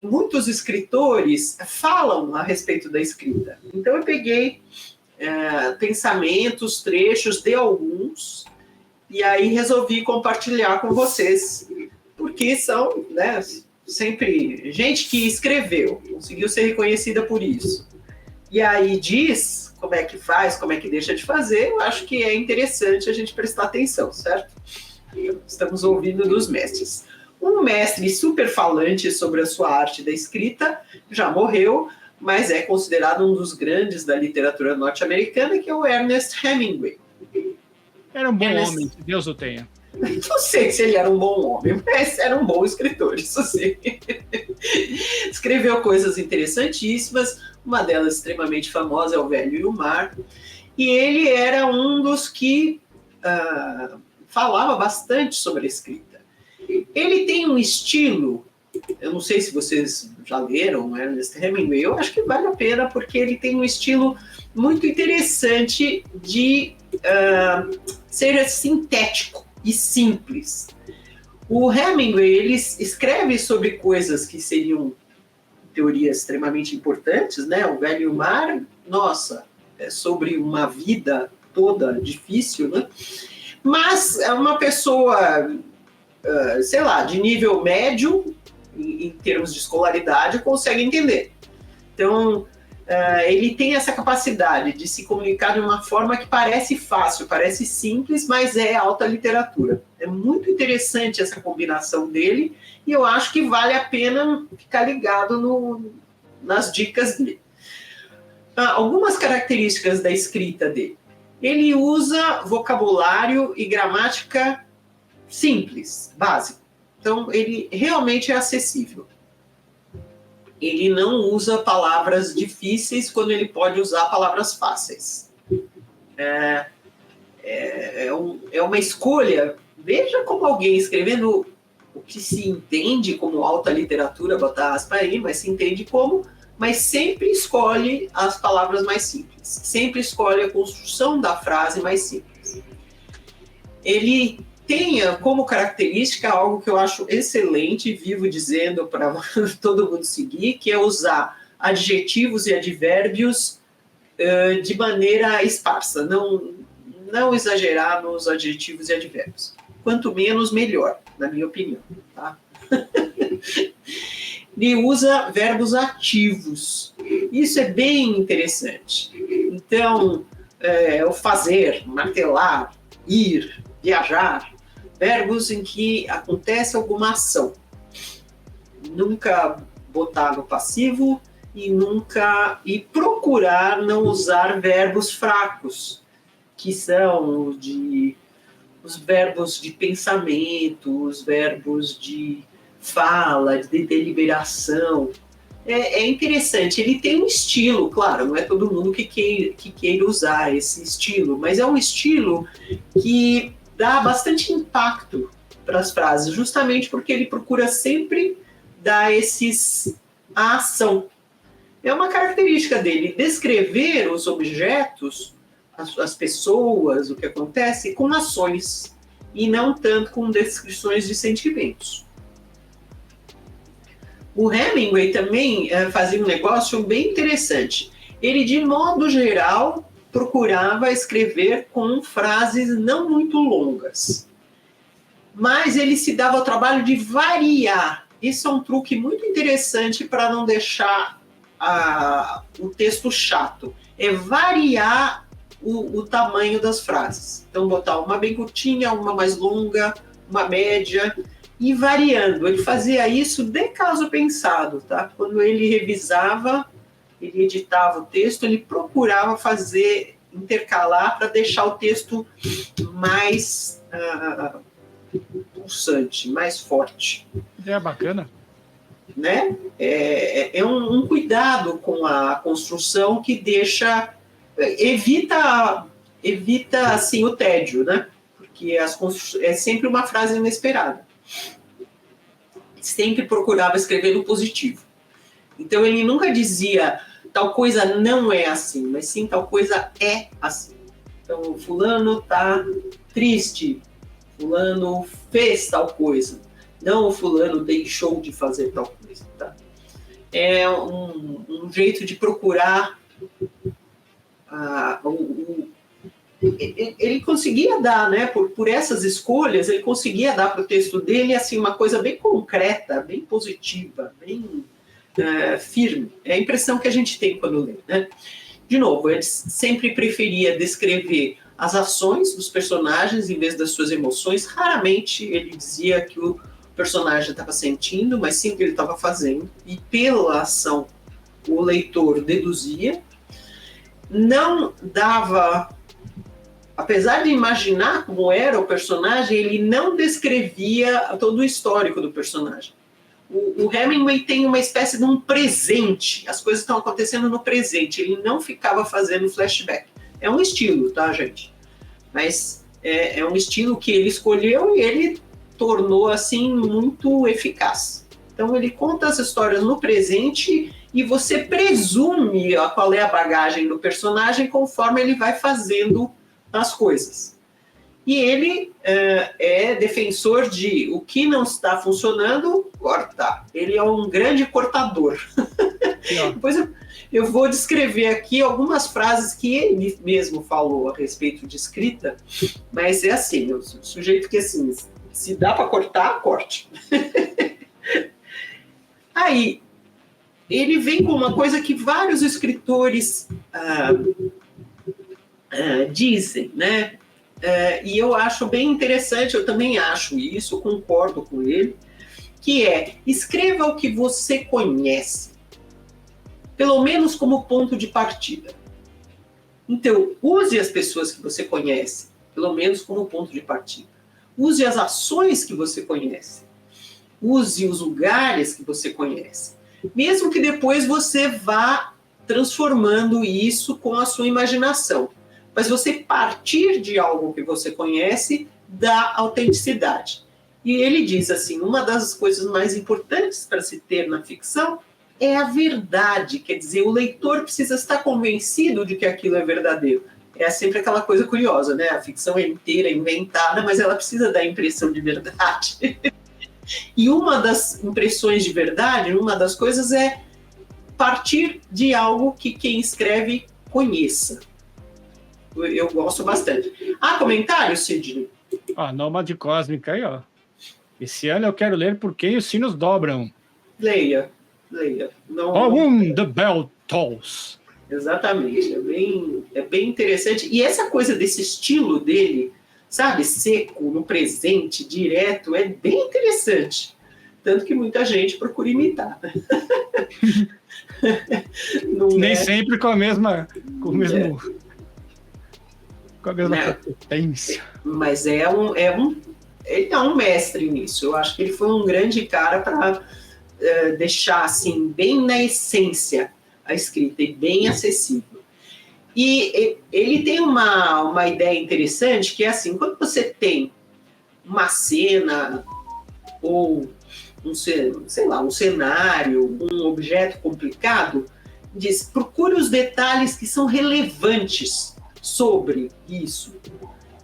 muitos escritores falam a respeito da escrita. Então eu peguei pensamentos, trechos de alguns, e aí resolvi compartilhar com vocês, porque são, né, sempre gente que escreveu, conseguiu ser reconhecida por isso. E aí diz como é que faz, como é que deixa de fazer, eu acho que é interessante a gente prestar atenção, certo? Estamos ouvindo dos mestres. Um mestre super falante sobre a sua arte da escrita já morreu, mas é considerado um dos grandes da literatura norte-americana, que é o Ernest Hemingway. Era um bom homem, que Deus o tenha. Não sei se ele era um bom homem, mas era um bom escritor, isso sim. Escreveu coisas interessantíssimas, uma delas extremamente famosa é O Velho e o Mar, e ele era um dos que falava bastante sobre a escrita. Ele tem um estilo, eu não sei se vocês já leram Ernest Hemingway, eu acho que vale a pena, porque ele tem um estilo muito interessante de ser sintético e simples. O Hemingway, ele escreve sobre coisas que seriam teorias extremamente importantes, né? O Velho e o Mar, nossa, é sobre uma vida toda difícil, né? Mas é uma pessoa, sei lá, de nível médio, em termos de escolaridade, consegue entender. Então, ele tem essa capacidade de se comunicar de uma forma que parece fácil, parece simples, mas é alta literatura. É muito interessante essa combinação dele, e eu acho que vale a pena ficar ligado nas dicas dele. Algumas características da escrita dele. Ele usa vocabulário e gramática simples, básico. Então, ele realmente é acessível. Ele não usa palavras difíceis quando ele pode usar palavras fáceis. É uma escolha. Veja como alguém escrevendo o que se entende como alta literatura, botar aspas aí, mas se entende como, mas sempre escolhe as palavras mais simples. Sempre escolhe a construção da frase mais simples. Ele tenha como característica algo que eu acho excelente e vivo dizendo para todo mundo seguir, que é usar adjetivos e advérbios de maneira esparsa, não exagerar nos adjetivos e advérbios. Quanto menos, melhor, na minha opinião. Tá? Ele usa verbos ativos. Isso é bem interessante. Então, o fazer, martelar, ir, viajar, verbos em que acontece alguma ação. Nunca botar no passivo e procurar não usar verbos fracos, que são os verbos de pensamento, os verbos de fala, de deliberação. É interessante, ele tem um estilo, claro, não é todo mundo que queira usar esse estilo, mas é um estilo que dá bastante impacto para as frases, justamente porque ele procura sempre dar a ação. É uma característica dele, descrever os objetos, as pessoas, o que acontece, com ações, e não tanto com descrições de sentimentos. O Hemingway também fazia um negócio bem interessante. Ele, de modo geral, procurava escrever com frases não muito longas. Mas ele se dava ao trabalho de variar. Isso é um truque muito interessante para não deixar o texto chato. É variar o tamanho das frases. Então, botar uma bem curtinha, uma mais longa, uma média, e variando. Ele fazia isso de caso pensado, tá? Quando ele revisava, ele editava o texto, ele procurava intercalar para deixar o texto mais pulsante, mais forte. É bacana. Né? É um cuidado com a construção que evita assim, o tédio, né? Porque é sempre uma frase inesperada. Sempre procurava escrever no positivo. Então ele nunca dizia tal coisa não é assim, mas sim tal coisa é assim. Então fulano está triste, fulano fez tal coisa, não o fulano deixou de fazer tal coisa. Tá? é um jeito de procurar ele conseguia dar, né, por essas escolhas, ele conseguia dar para o texto dele assim, uma coisa bem concreta, bem positiva, bem firme. É a impressão que a gente tem quando lê, né? De novo, ele sempre preferia descrever as ações dos personagens em vez das suas emoções. Raramente ele dizia que o personagem estava sentindo, mas sim o que ele estava fazendo. E pela ação, o leitor deduzia. Não dava... Apesar de imaginar como era o personagem, ele não descrevia todo o histórico do personagem. O Hemingway tem uma espécie de um presente, as coisas estão acontecendo no presente, ele não ficava fazendo flashback. É um estilo, tá, gente? Mas é um estilo que ele escolheu e ele tornou, assim, muito eficaz. Então ele conta as histórias no presente e você presume qual é a bagagem do personagem conforme ele vai fazendo as coisas. E ele é defensor de o que não está funcionando, corta. Ele é um grande cortador. Depois eu vou descrever aqui algumas frases que ele mesmo falou a respeito de escrita, mas é assim, o sujeito que assim, se dá para cortar, corte. Aí, ele vem com uma coisa que vários escritores dizem, né? E eu acho bem interessante, eu também acho isso, concordo com ele, que é, escreva o que você conhece, pelo menos como ponto de partida. Então, use as pessoas que você conhece, pelo menos como ponto de partida. Use as ações que você conhece. Use os lugares que você conhece. Mesmo que depois você vá transformando isso com a sua imaginação. Mas você partir de algo que você conhece dá autenticidade. E ele diz assim, uma das coisas mais importantes para se ter na ficção é a verdade. Quer dizer, o leitor precisa estar convencido de que aquilo é verdadeiro. É sempre aquela coisa curiosa, né? A ficção é inteira inventada, mas ela precisa dar a impressão de verdade. E uma das impressões de verdade, uma das coisas é partir de algo que quem escreve conheça. Eu gosto bastante. Comentários, Sidney? Nômade Cósmica aí, ó. Esse ano eu quero ler Por Quem os Sinos Dobram. Leia. The Bell Tolls. Exatamente. É bem interessante. E essa coisa desse estilo dele, sabe, seco, no presente, direto, é bem interessante. Tanto que muita gente procura imitar. Nem sempre com a mesma... Com o mesmo... Com a mesma potência. Mas ele é um mestre nisso. Eu acho que ele foi um grande cara para deixar assim, bem na essência a escrita e bem acessível. E ele tem uma ideia interessante que é assim, quando você tem uma cena ou um cenário, um objeto complicado, diz, procure os detalhes que são relevantes sobre isso.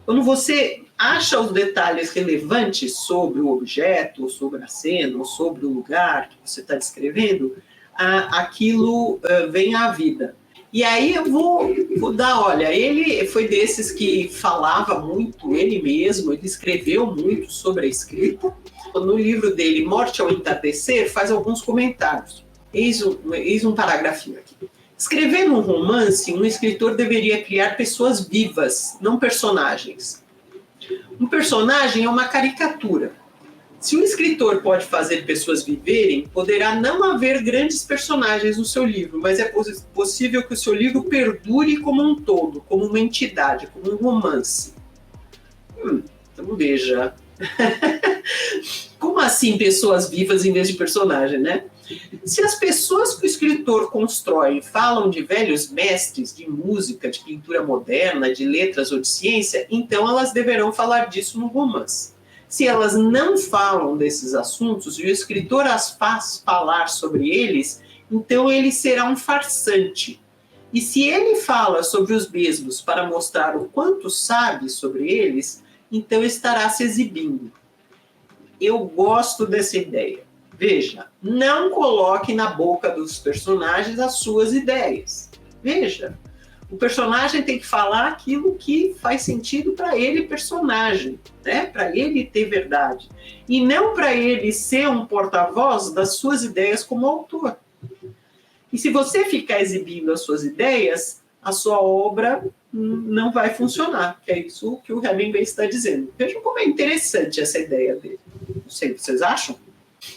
Quando você acha os detalhes relevantes sobre o objeto, ou sobre a cena, ou sobre o lugar que você está descrevendo, aquilo vem à vida. E aí eu vou dar, olha, ele foi desses que falava muito, ele mesmo, ele escreveu muito sobre a escrita. No livro dele, Morte ao Entardecer, faz alguns comentários. Eis um paragrafinho aqui. Escrevendo um romance, um escritor deveria criar pessoas vivas, não personagens. Um personagem é uma caricatura. Se um escritor pode fazer pessoas viverem, poderá não haver grandes personagens no seu livro, mas é possível que o seu livro perdure como um todo, como uma entidade, como um romance. Então veja. Como assim pessoas vivas em vez de personagem, né? Se as pessoas que o escritor constrói falam de velhos mestres de música, de pintura moderna, de letras ou de ciência, então elas deverão falar disso no romance. Se elas não falam desses assuntos e o escritor as faz falar sobre eles, então ele será um farsante. E se ele fala sobre os mesmos para mostrar o quanto sabe sobre eles, então estará se exibindo. Eu gosto dessa ideia. Veja, não coloque na boca dos personagens as suas ideias. Veja, o personagem tem que falar aquilo que faz sentido para ele, personagem, né? Para ele ter verdade. E não para ele ser um porta-voz das suas ideias como autor. E se você ficar exibindo as suas ideias, a sua obra não vai funcionar, que é isso que o Hemingway está dizendo. Vejam como é interessante essa ideia dele. Não sei, vocês acham?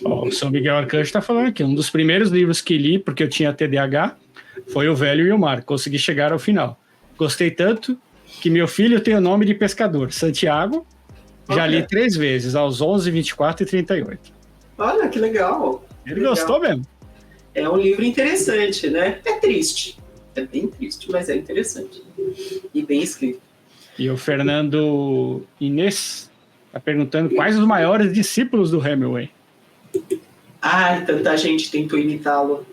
O São Miguel Arcanjo está falando aqui, um dos primeiros livros que li, porque eu tinha TDAH, foi O Velho e o Mar. Consegui chegar ao final. Gostei tanto que meu filho tem o nome de pescador, Santiago. Já li 3 vezes, aos 11, 24 e 38. Olha, que legal. Ele gostou mesmo. É um livro interessante, né? É triste. É bem triste, mas é interessante. E bem escrito. E o Fernando Inês está perguntando quais os maiores discípulos do Hemingway. Ai, tanta gente tentou imitá-lo.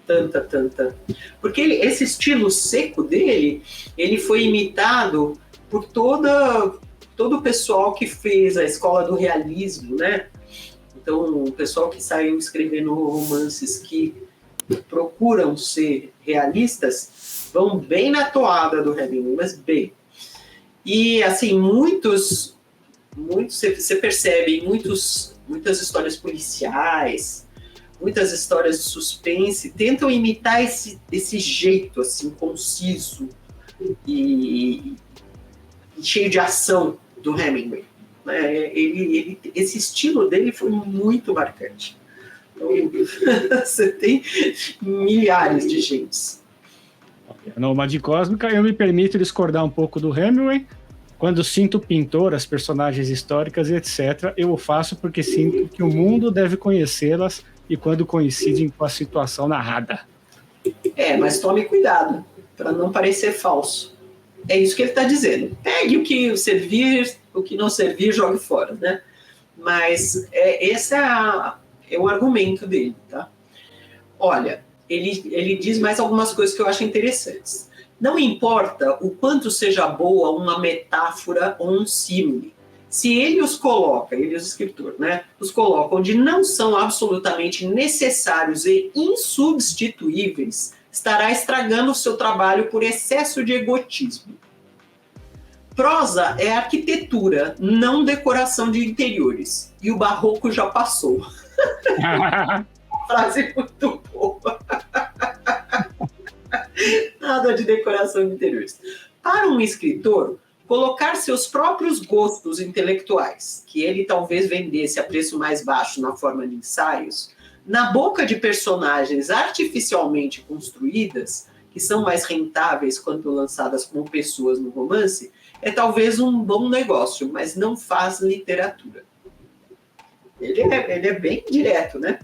Tanta. Porque esse estilo seco dele, ele foi imitado por todo o pessoal que fez a escola do realismo, né? Então, o pessoal que saiu escrevendo romances que procuram ser realistas vão bem na toada do Hemingway, mas bem. E, assim, muitos você percebe, muitas histórias policiais, muitas histórias de suspense tentam imitar esse jeito, assim, conciso e cheio de ação do Hemingway. Esse estilo dele foi muito marcante. Então, você tem milhares de gentes. Nômade Cósmica, eu me permito discordar um pouco do Hemingway. Quando sinto pintor, as personagens históricas, etc., eu o faço porque sinto que o mundo deve conhecê-las e quando coincidem com a situação narrada. Mas tome cuidado, para não parecer falso. É isso que ele está dizendo. Pegue o que servir, o que não servir, jogue fora, né? Mas esse é o argumento dele, tá? Olha, ele diz mais algumas coisas que eu acho interessantes. Não importa o quanto seja boa uma metáfora ou um símile, se ele os coloca, ele, os escritores, né, os coloca onde não são absolutamente necessários e insubstituíveis, estará estragando o seu trabalho por excesso de egotismo. Prosa é arquitetura, não decoração de interiores. E o barroco já passou. Frase muito boa. Nada de decoração de interiores. Para um escritor, colocar seus próprios gostos intelectuais, que ele talvez vendesse a preço mais baixo na forma de ensaios, na boca de personagens artificialmente construídas, que são mais rentáveis quando lançadas como pessoas no romance, é talvez um bom negócio, mas não faz literatura. Ele é bem direto, né?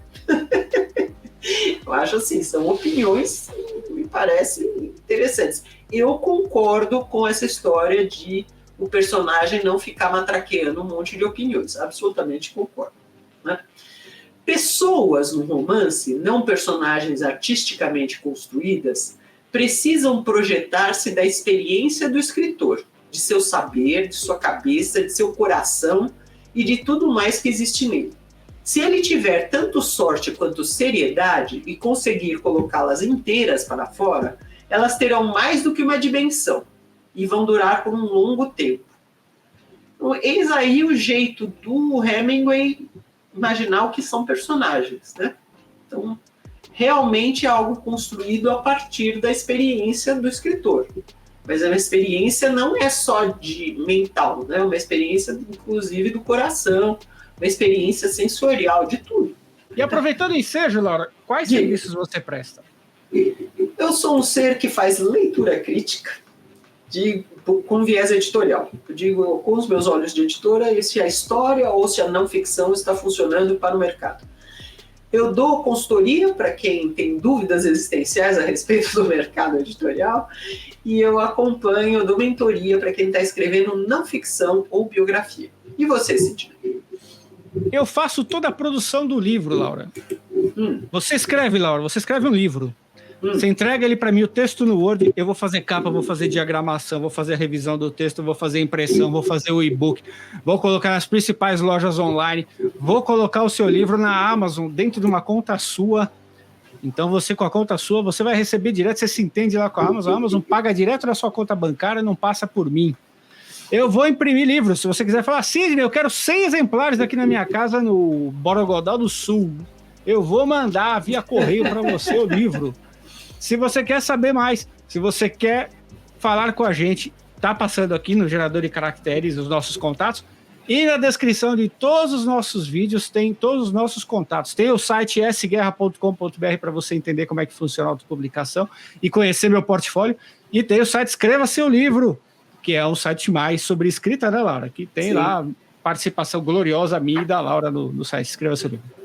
Eu acho assim, são opiniões que me parecem interessantes. Eu concordo com essa história de o personagem não ficar matraqueando um monte de opiniões. Absolutamente concordo, né? Pessoas no romance, não personagens artisticamente construídas, precisam projetar-se da experiência do escritor, de seu saber, de sua cabeça, de seu coração e de tudo mais que existe nele. Se ele tiver tanto sorte quanto seriedade e conseguir colocá-las inteiras para fora, elas terão mais do que uma dimensão e vão durar por um longo tempo. Então, eis aí o jeito do Hemingway imaginar o que são personagens, né? Então, realmente é algo construído a partir da experiência do escritor. Mas a experiência não é só de mental, né? É uma experiência, inclusive, do coração, uma experiência sensorial, de tudo. E aproveitando o ensejo, Laura, quais serviços você presta? Eu sou um ser que faz leitura crítica com viés editorial. Eu digo com os meus olhos de editora se a história ou se a não ficção está funcionando para o mercado. Eu dou consultoria para quem tem dúvidas existenciais a respeito do mercado editorial e eu acompanho, eu dou mentoria para quem está escrevendo não ficção ou biografia. E você, Cíntia? Eu faço toda a produção do livro, Laura. Você escreve, Laura, você escreve um livro. Você entrega ele para mim, o texto no Word, eu vou fazer capa, vou fazer diagramação, vou fazer a revisão do texto, vou fazer impressão, vou fazer o e-book, vou colocar nas principais lojas online, vou colocar o seu livro na Amazon, dentro de uma conta sua. Então, você com a conta sua, você vai receber direto, você se entende lá com a Amazon paga direto na sua conta bancária, não passa por mim. Eu vou imprimir livros, se você quiser falar, Sidney, eu quero 100 exemplares aqui na minha casa no Borogodó do Sul. Eu vou mandar via correio para você o livro. Se você quer saber mais, se você quer falar com a gente, tá passando aqui no gerador de caracteres os nossos contatos e na descrição de todos os nossos vídeos tem todos os nossos contatos. Tem o site sguerra.com.br para você entender como é que funciona a autopublicação e conhecer meu portfólio. E tem o site Escreva Seu Livro, que é um site mais sobre escrita, né, Laura? Que tem lá participação gloriosa minha e da Laura no site Escreva Seu Livro.